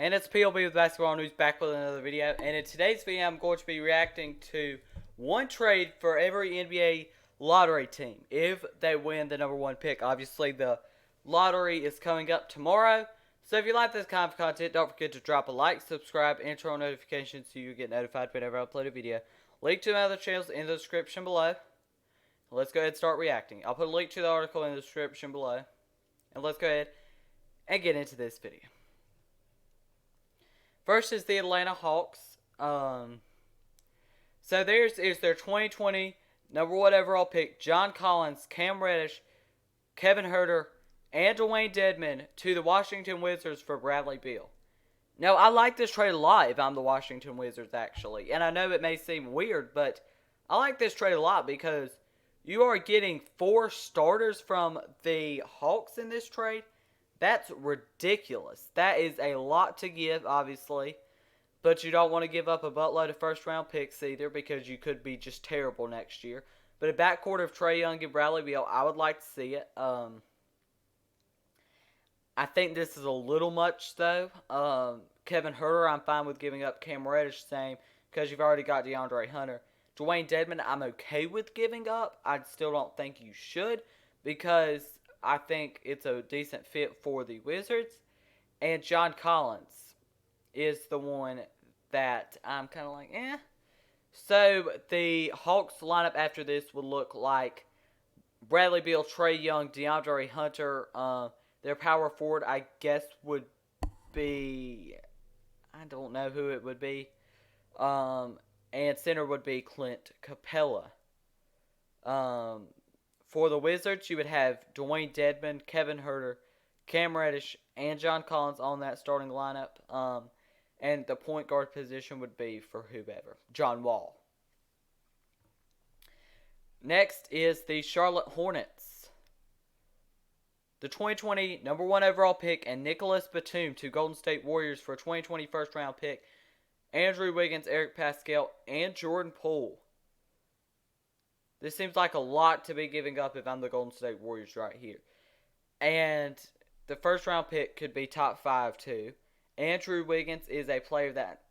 And it's PLB with Basketball News back with another video. And in today's video, I'm going to be reacting to one trade for every NBA lottery team if they win the #1 pick. Obviously, the lottery is coming up tomorrow. So if you like this kind of content, don't forget to drop a like, subscribe, and turn on notifications so you get notified whenever I upload a video. Link to my other channels in the description below. Let's go ahead and start reacting. I'll put a link to the article in the description below. And let's go ahead and get into this video. First is the Atlanta Hawks. So theirs is their 2020 #1 overall pick, John Collins, Cam Reddish, Kevin Huerter, and Dwayne Dedmon to the Washington Wizards for Bradley Beal. Now, I like this trade a lot if I'm the Washington Wizards, actually. And I know it may seem weird, but I like this trade a lot because you are getting 4 starters from the Hawks in this trade. That's ridiculous. That is a lot to give, obviously. But you don't want to give up a buttload of first-round picks either because you could be just terrible next year. But a backcourt of Trae Young and Bradley Beal, I would like to see it. I think this is a little much, though. Kevin Huerter, I'm fine with giving up. Cam Reddish, same, because you've already got DeAndre Hunter. Dwayne Dedmon, I'm okay with giving up. I still don't think you should because I think it's a decent fit for the Wizards. And John Collins is the one that I'm kind of like, eh. So the Hawks lineup after this would look like Bradley Beal, Trae Young, DeAndre Hunter. Their power forward, I guess, would be, I don't know who it would be. And center would be Clint Capella. For the Wizards, you would have Dwayne Dedmon, Kevin Huerter, Cam Reddish, and John Collins on that starting lineup. And the point guard position would be for whoever. John Wall. Next is the Charlotte Hornets. The 2020 #1 overall pick and Nicholas Batum to Golden State Warriors for a 2020 first-round pick. Andrew Wiggins, Eric Pascal, and Jordan Poole. This seems like a lot to be giving up if I'm the Golden State Warriors right here. And the first round pick could be top 5 too. Andrew Wiggins is a player that,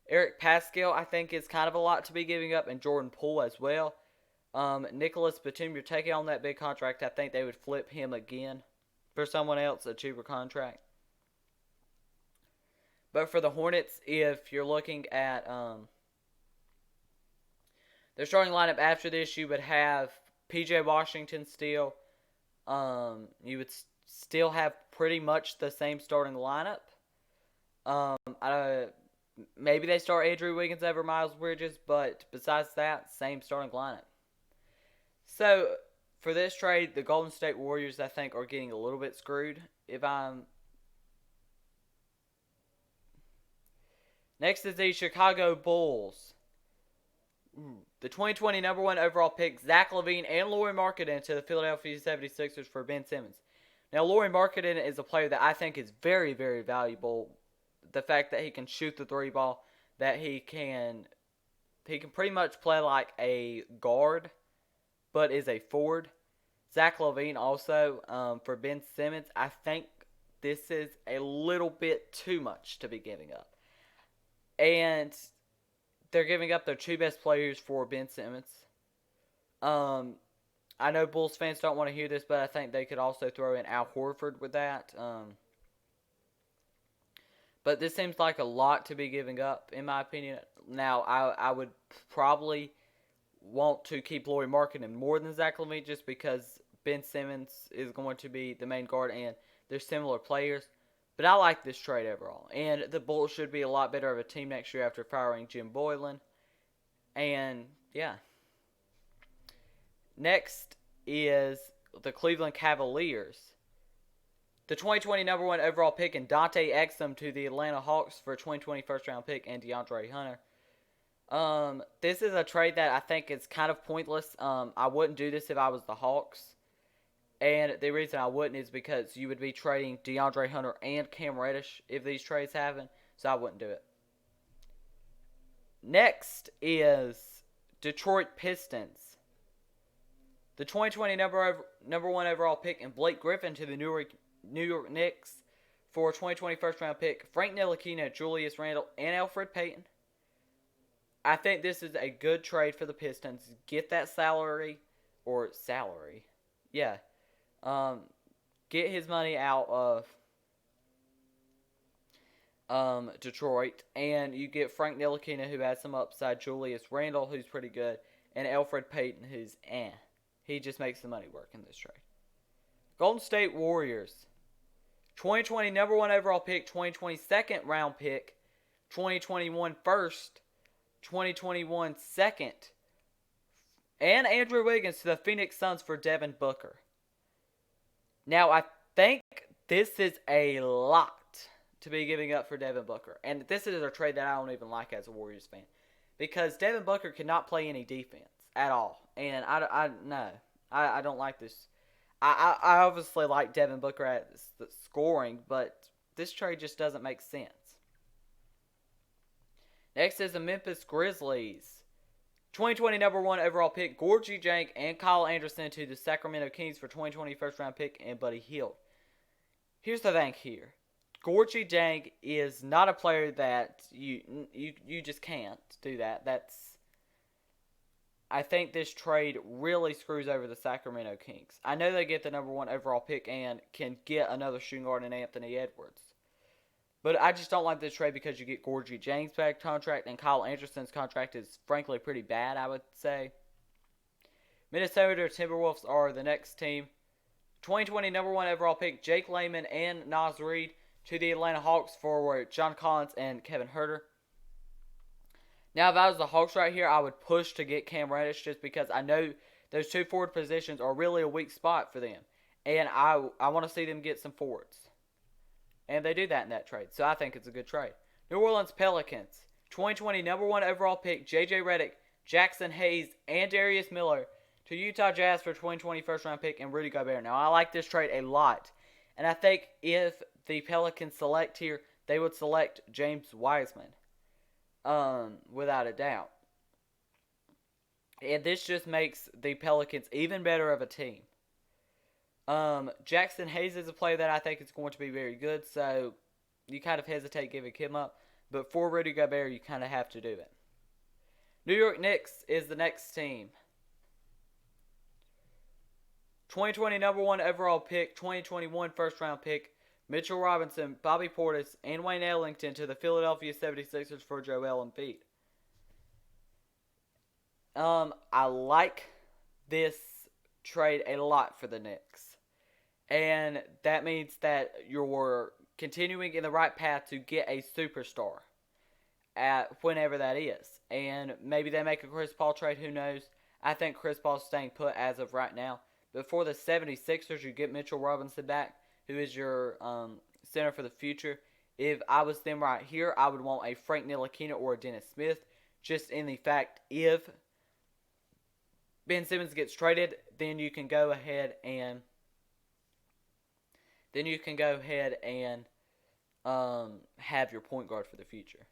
Eric Pascal, I think, is kind of a lot to be giving up, and Jordan Poole as well. Nicholas Batum, you're taking on that big contract. I think they would flip him again for someone else, a cheaper contract. But for the Hornets, if you're looking at their starting lineup after this, you would have P.J. Washington still. You would still have pretty much the same starting lineup. Maybe they start Andrew Wiggins over Miles Bridges, but besides that, same starting lineup. So, for this trade, the Golden State Warriors, I think, are getting a little bit screwed. Next is the Chicago Bulls. The 2020 #1 overall pick, Zach LaVine and Lauri Markkanen to the Philadelphia 76ers for Ben Simmons. Now, Lauri Markkanen is a player that I think is very, very valuable. The fact that he can shoot the 3 ball, that he can pretty much play like a guard, but is a forward. Zach LaVine also, for Ben Simmons, I think this is a little bit too much to be giving up. And they're giving up their 2 best players for Ben Simmons. I know Bulls fans don't want to hear this, but I think they could also throw in Al Horford with that. But this seems like a lot to be giving up, in my opinion. Now, I would probably want to keep Lauri Markkanen more than Zach LaVine just because Ben Simmons is going to be the main guard and they're similar players. But I like this trade overall. And the Bulls should be a lot better of a team next year after firing Jim Boylan. And, yeah. Next is the Cleveland Cavaliers. The 2020 #1 overall pick and Dante Exum to the Atlanta Hawks for a 2020 first-round pick and DeAndre Hunter. This is a trade that I think is kind of pointless. I wouldn't do this if I was the Hawks. And the reason I wouldn't is because you would be trading DeAndre Hunter and Cam Reddish if these trades happen. So I wouldn't do it. Next is Detroit Pistons. The 2020 #1 overall pick and Blake Griffin to the New York Knicks for 2020 first round pick, Frank Ntilikina, Julius Randle, and Elfrid Payton. I think this is a good trade for the Pistons. Get that salary. Yeah. Get his money out of Detroit, and you get Frank Ntilikina, who has some upside, Julius Randle, who's pretty good, and Elfrid Payton, who's He just makes the money work in this trade. Golden State Warriors. 2020 number 1 overall pick, 2020 second round pick, 2021 first, 2021 second, and Andrew Wiggins to the Phoenix Suns for Devin Booker. Now, I think this is a lot to be giving up for Devin Booker. And this is a trade that I don't even like as a Warriors fan. Because Devin Booker cannot play any defense at all. And I don't like this. I obviously like Devin Booker at the scoring, but this trade just doesn't make sense. Next is the Memphis Grizzlies. 2020 number 1 overall pick, Gorgie Jank and Kyle Anderson to the Sacramento Kings for 2020 first round pick and Buddy Hield. Here's the thing here. Gorgie Jank is not a player that you just can't do that. I think this trade really screws over the Sacramento Kings. I know they get the number 1 overall pick and can get another shooting guard in Anthony Edwards. But I just don't like this trade because you get Gorgie Jank's bad contract, and Kyle Anderson's contract is frankly pretty bad, I would say. Minnesota Timberwolves are the next team. 2020 number 1 overall pick, Jake Layman and Naz Reid to the Atlanta Hawks for John Collins and Kevin Huerter. Now, if I was the Hawks right here, I would push to get Cam Reddish just because I know those 2 forward positions are really a weak spot for them. And I want to see them get some forwards. And they do that in that trade. So I think it's a good trade. New Orleans Pelicans. 2020 number 1 overall pick, J.J. Redick, Jackson Hayes, and Darius Miller to Utah Jazz for 2020 first round pick and Rudy Gobert. Now, I like this trade a lot. And I think if the Pelicans select here, they would select James Wiseman. Without a doubt. And this just makes the Pelicans even better of a team. Jackson Hayes is a player that I think is going to be very good, so you kind of hesitate giving him up. But for Rudy Gobert, you kind of have to do it. New York Knicks is the next team. 2020 number 1 overall pick, 2021 first round pick, Mitchell Robinson, Bobby Portis, and Wayne Ellington to the Philadelphia 76ers for Joel Embiid. I like this trade a lot for the Knicks. And that means that you're continuing in the right path to get a superstar at whenever that is. And maybe they make a Chris Paul trade, who knows. I think Chris Paul's staying put as of right now. But for the 76ers, you get Mitchell Robinson back, who is your center for the future. If I was them right here, I would want a Frank Ntilikina or a Dennis Smith. Just in the fact, if Ben Simmons gets traded, then you can go ahead and have your point guard for the future.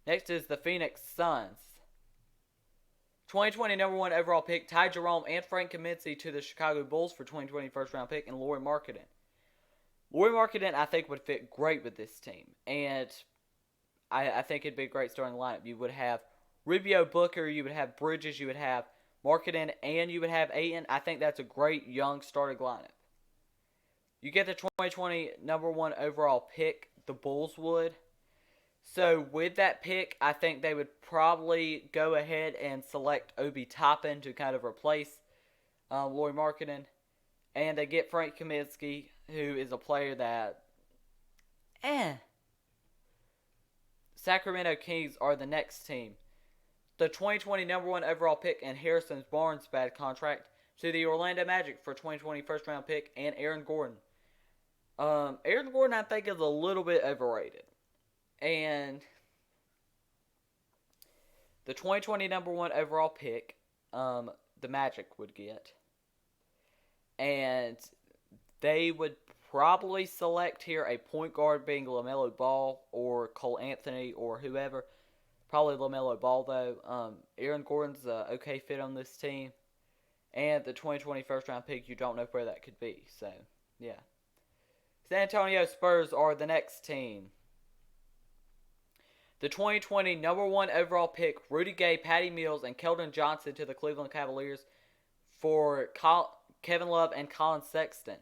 Next is the Phoenix Suns. 2020 number 1 overall pick, Ty Jerome and Frank Kaminsky to the Chicago Bulls for 2020 first round pick, and Lauri Markkanen. Lauri Markkanen, I think, would fit great with this team. And I think it'd be a great starting lineup. You would have Rubio, Booker, you would have Bridges, you would have Markkanen, and you would have Ayton. I think that's a great young starting lineup. You get the 2020 number 1 overall pick, the Bulls would. So with that pick, I think they would probably go ahead and select Obi Toppin to kind of replace Lauri Markkanen. And they get Frank Kaminsky, who is a player that, Sacramento Kings are the next team. The 2020 number 1 overall pick and Harrison Barnes' bad contract to the Orlando Magic for 2020 first round pick and Aaron Gordon. Aaron Gordon, I think, is a little bit overrated. And the 2020 number 1 overall pick, the Magic would get. And they would probably select here a point guard being LaMelo Ball or Cole Anthony or whoever. Probably LaMelo Ball, though. Aaron Gordon's an okay fit on this team. And the 2020 first round pick, you don't know where that could be. So, yeah. San Antonio Spurs are the next team. The 2020 number 1 overall pick, Rudy Gay, Patty Mills, and Keldon Johnson to the Cleveland Cavaliers for Kevin Love and Colin Sexton.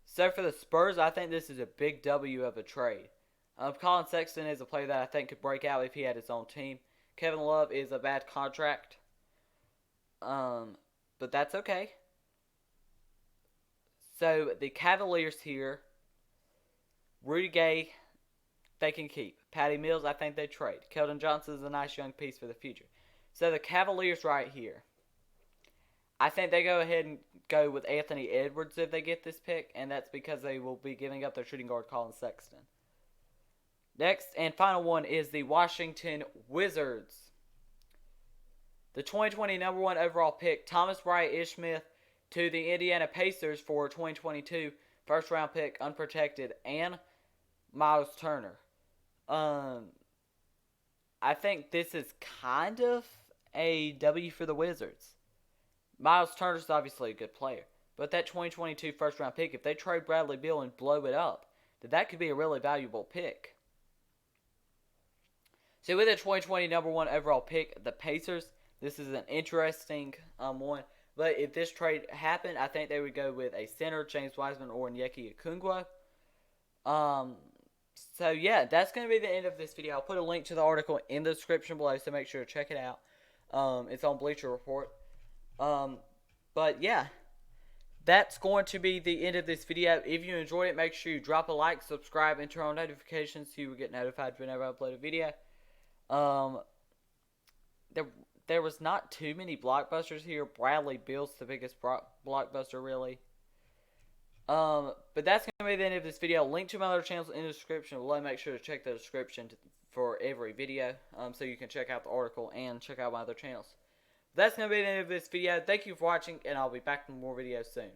So for the Spurs, I think this is a big W of a trade. Colin Sexton is a player that I think could break out if he had his own team. Kevin Love is a bad contract. But that's okay. So the Cavaliers here, Rudy Gay, they can keep. Patty Mills, I think they trade. Keldon Johnson is a nice young piece for the future. So the Cavaliers right here, I think they go ahead and go with Anthony Edwards if they get this pick, and that's because they will be giving up their shooting guard Colin Sexton. Next and final one is the Washington Wizards. The 2020 number 1 overall pick, Thomas Bryant Ishmael, to the Indiana Pacers for 2022 first round pick, unprotected, and Miles Turner. I think this is kind of a W for the Wizards. Miles Turner's obviously a good player, but that 2022 first round pick, if they trade Bradley Beal and blow it up, then that could be a really valuable pick. So with the 2020 number 1 overall pick, the Pacers, this is an interesting one. But if this trade happened, I think they would go with a center, James Wiseman or Onyeka Okongwu. So yeah, that's going to be the end of this video. I'll put a link to the article in the description below, so make sure to check it out. It's on Bleacher Report. But yeah, that's going to be the end of this video. If you enjoyed it, make sure you drop a like, subscribe, and turn on notifications so you will get notified whenever I upload a video. There was not too many blockbusters here. Bradley Beal's the biggest blockbuster, really. But that's going to be the end of this video. Link to my other channels in the description below. Make sure to check the description for every video, so you can check out the article and check out my other channels. That's going to be the end of this video. Thank you for watching, and I'll be back with more videos soon.